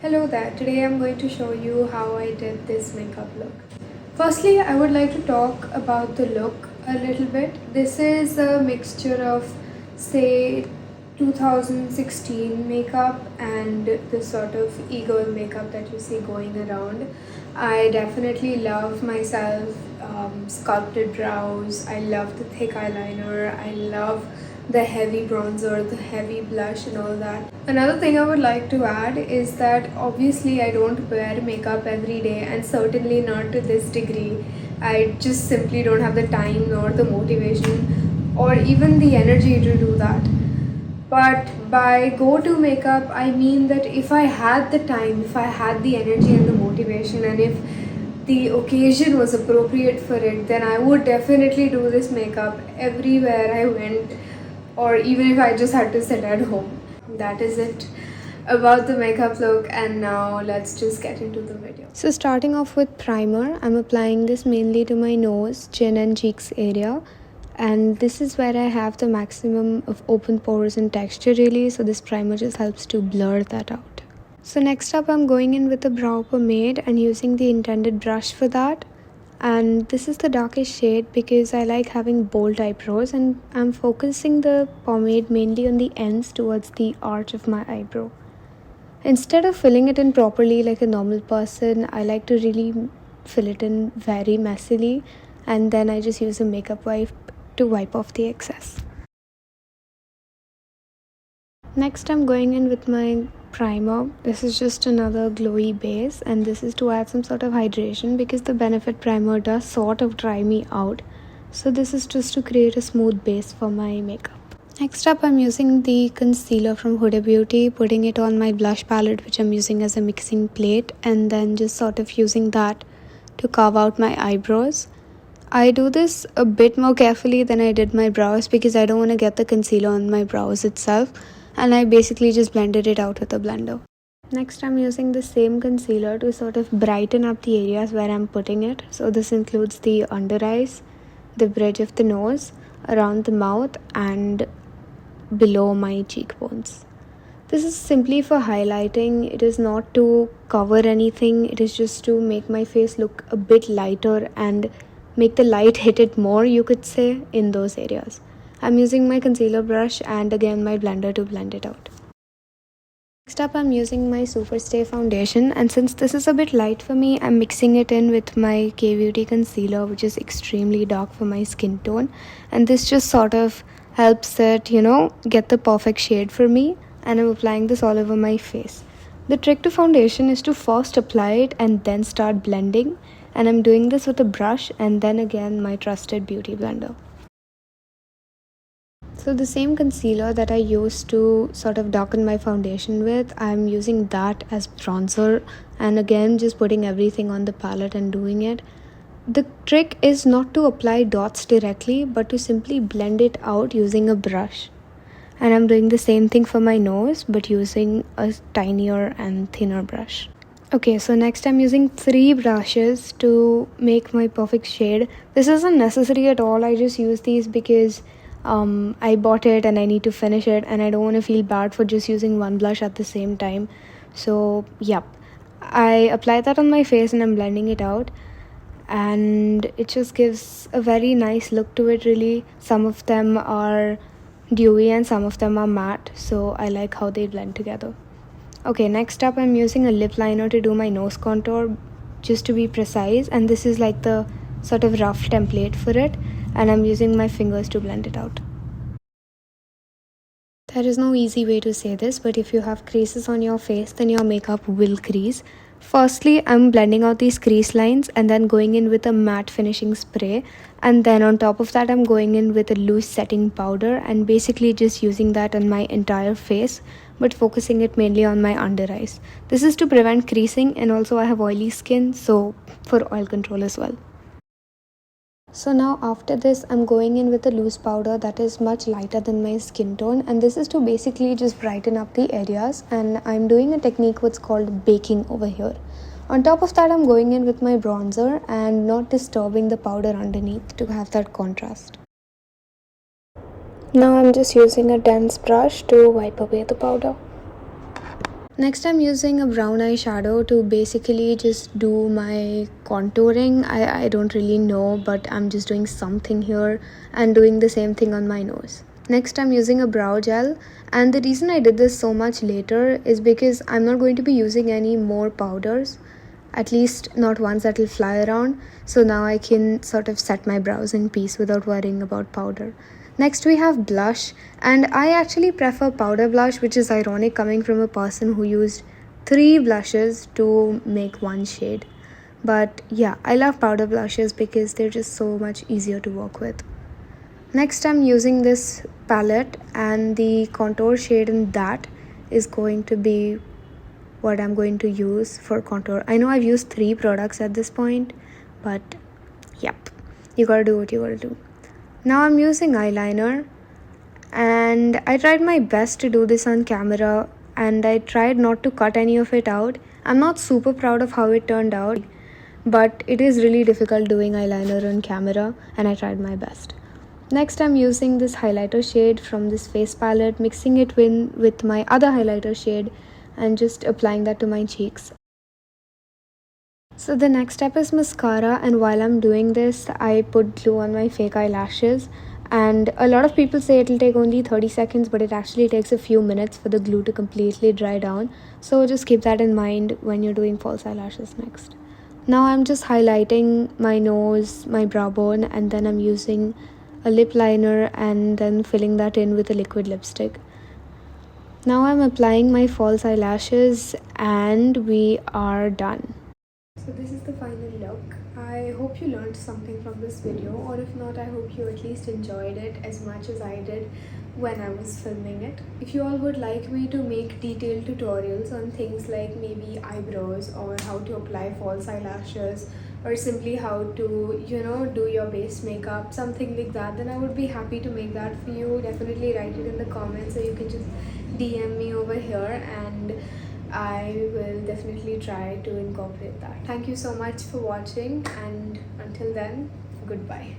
Hello there, today I'm going to show you how I did this makeup look. Firstly, I would like to talk about the look a little bit. This is a mixture of, say, 2016 makeup and the sort of e-girl makeup that you see going around. I definitely love myself sculpted brows. I love the thick eyeliner. I love the heavy bronzer, the heavy blush and all that. Another thing I would like to add is that obviously I don't wear makeup every day, and certainly not to this degree. I just simply don't have the time nor the motivation or even the energy to do that. But by go-to makeup, I mean that if I had the time, if I had the energy and the motivation, and if the occasion was appropriate for it, then I would definitely do this makeup everywhere I went, or even if I just had to sit at home. That is it about the makeup look, and now let's just get into the video. So starting off with primer, I'm applying this mainly to my nose, chin and cheeks area, and this is where I have the maximum of open pores and texture really, so this primer just helps to blur that out. So next up, I'm going in with a brow pomade and using the intended brush for that. And this is the darkest shade because I like having bold eyebrows, and I'm focusing the pomade mainly on the ends towards the arch of my eyebrow. Instead of filling it in properly like a normal person, I like to really fill it in very messily, and then I just use a makeup wipe to wipe off the excess. Next, I'm going in with my primer. This is just another glowy base, and this is to add some sort of hydration because the Benefit primer does sort of dry me out. So this is just to create a smooth base for my makeup. Next up, I'm using the concealer from Huda Beauty, putting it on my blush palette, which I'm using as a mixing plate, and then just sort of using that to carve out my eyebrows. I do this a bit more carefully than I did my brows because I don't want to get the concealer on my brows itself, and I basically just blended it out with a blender. Next, I'm using the same concealer to sort of brighten up the areas where I'm putting it. So this includes the under eyes, the bridge of the nose, around the mouth, and below my cheekbones. This is simply for highlighting. It is not to cover anything. It is just to make my face look a bit lighter and make the light hit it more, you could say, in those areas. I'm using my concealer brush and again my blender to blend it out. Next up, I'm using my Superstay foundation, and since this is a bit light for me, I'm mixing it in with my K-Beauty concealer, which is extremely dark for my skin tone, and this just sort of helps it, get the perfect shade for me, and I'm applying this all over my face. The trick to foundation is to first apply it and then start blending, and I'm doing this with a brush and then again my trusted beauty blender. So the same concealer that I used to sort of darken my foundation with, I'm using that as bronzer, and again just putting everything on the palette and doing it. The trick is not to apply dots directly, but to simply blend it out using a brush. And I'm doing the same thing for my nose, but using a tinier and thinner brush. Okay, so next I'm using 3 brushes to make my perfect shade. This isn't necessary at all. I just use these because I bought it and I need to finish it, and I don't want to feel bad for just using one blush at the same time. So yep, I apply that on my face and I'm blending it out, and it just gives a very nice look to it really. Some of them are dewy and some of them are matte, so I like how they blend together. Okay, next up I'm using a lip liner to do my nose contour, just to be precise, and this is like the sort of rough template for it, and I'm using my fingers to blend it out. There is no easy way to say this, but if you have creases on your face, then your makeup will crease. Firstly, I'm blending out these crease lines and then going in with a matte finishing spray, and then on top of that I'm going in with a loose setting powder and basically just using that on my entire face, but focusing it mainly on my under eyes. This is to prevent creasing, and also I have oily skin, so for oil control as well. So now after this, I'm going in with a loose powder that is much lighter than my skin tone, and this is to basically just brighten up the areas, and I'm doing a technique what's called baking over here. On top of that, I'm going in with my bronzer and not disturbing the powder underneath to have that contrast. Now I'm just using a dense brush to wipe away the powder. Next, I'm using a brown eyeshadow to basically just do my contouring. I don't really know, but I'm just doing something here and doing the same thing on my nose. Next, I'm using a brow gel, and the reason I did this so much later is because I'm not going to be using any more powders, at least not ones that will fly around. So now I can sort of set my brows in peace without worrying about powder. Next, we have blush, and I actually prefer powder blush, which is ironic coming from a person who used 3 blushes to make one shade. But yeah, I love powder blushes because they're just so much easier to work with. Next, I'm using this palette, and the contour shade in that is going to be what I'm going to use for contour. I know I've used 3 products at this point, but yep, you gotta do what you gotta do. Now I'm using eyeliner, and I tried my best to do this on camera, and I tried not to cut any of it out. I'm not super proud of how it turned out, but it is really difficult doing eyeliner on camera, and I tried my best. Next, I'm using this highlighter shade from this face palette, mixing it with my other highlighter shade and just applying that to my cheeks. So the next step is mascara, and while I'm doing this, I put glue on my fake eyelashes, and a lot of people say it'll take only 30 seconds, but it actually takes a few minutes for the glue to completely dry down. So just keep that in mind when you're doing false eyelashes next. Now I'm just highlighting my nose, my brow bone, and then I'm using a lip liner and then filling that in with a liquid lipstick. Now I'm applying my false eyelashes, and we are done. So this is the final look. I hope you learned something from this video, or if not, I hope you at least enjoyed it as much as I did when I was filming it. If you all would like me to make detailed tutorials on things like maybe eyebrows or how to apply false eyelashes or simply how to, do your base makeup, something like that, then I would be happy to make that for you. Definitely write it in the comments, or you can just DM me over here, and I will definitely try to incorporate that. Thank you so much for watching, and until then, goodbye.